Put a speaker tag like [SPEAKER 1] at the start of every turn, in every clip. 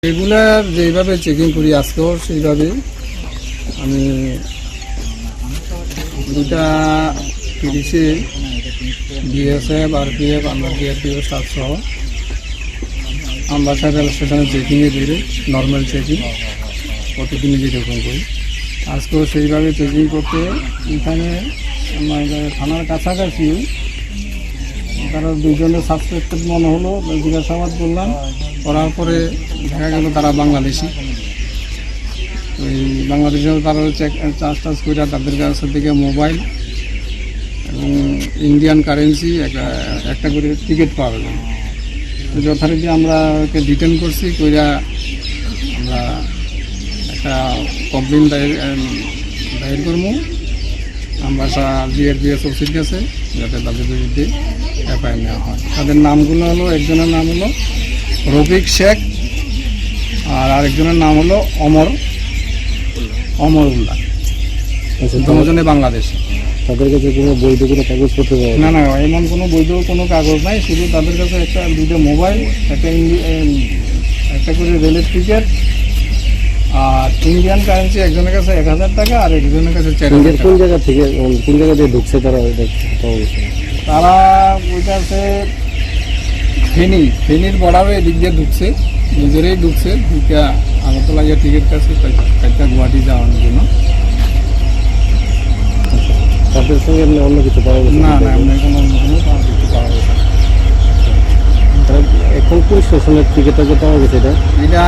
[SPEAKER 1] Regular যেভাবে checking করি আজকেও সেইভাবে আমি 2:30-এ বিএসএফ আরপিএফ আমরা সিআরপিএফ স্টাফ সহ আমবাসা রেল স্টেশনে চেকিংয়ে বেরে নর্মাল চেকিং প্রতিদিনই যেরকম করি আজকেও সেইভাবে চেকিং করতে এখানে আমাদের থানার কাছাকাছি তারা দুজনের সাসপেক্টেড মনে হলো, জিজ্ঞাসাবাদ করলাম, করার পরে দেখা গেল তারা বাংলাদেশি। ওই বাংলাদেশের তারা চার্জ করে তাদের কাছ থেকে মোবাইল এবং ইন্ডিয়ান কারেন্সি একটা করে টিকিট পাওয়া গেল। তো যথারীতি আমরা ওকে ডিটেন করছি, কইরা আমরা একটা কমপ্লেন দায়ের করবো আমবাসা জিআরপিএফ ওসির কাছে, যাতে তাদের বিরুদ্ধে এফআইআর নেওয়া হয়। তাদের নামগুলো হলো, একজনের নাম হলো রফিক শেখ আর আরেকজনের নাম হলো অমরউল্লাহ। দুজনে বাংলাদেশে।
[SPEAKER 2] তাদের কাছে কোনো বৈধ কোনো কাগজপত্র
[SPEAKER 1] না, এমন কোনো বৈধ কোনো কাগজ নাই, শুধু তাদের কাছে দুটো মোবাইল, একটা করে রেলের টিকিট আর ইন্ডিয়ান কারেন্সি একজনের কাছে 1000 টাকা আর একজনের কাছে 4000 টাকা।
[SPEAKER 2] কোন জায়গা থেকে ঢুকছে তারা?
[SPEAKER 1] তারা ওইটাছে ফেনীর বর্ডারে এদিক দিয়ে ঢুকছে, নিজেরাই ঢুকছে, ঢুকে আগরতলা গিয়ে টিকিট কাছে একটা গুয়াহাটি যাওয়ার জন্য।
[SPEAKER 2] তাদের সঙ্গে অন্য কিছু পাওয়া গেছে?
[SPEAKER 1] না, এমনি কোনো কিছু পাওয়া গেছে।
[SPEAKER 2] এখন কোন স্টেশনের টিকিটটা পাওয়া গেছে?
[SPEAKER 1] এটা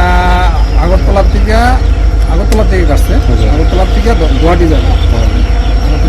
[SPEAKER 1] আগরতলা থেকে কাটছে, আগরতলা থেকে গুয়াহাটি যাবে।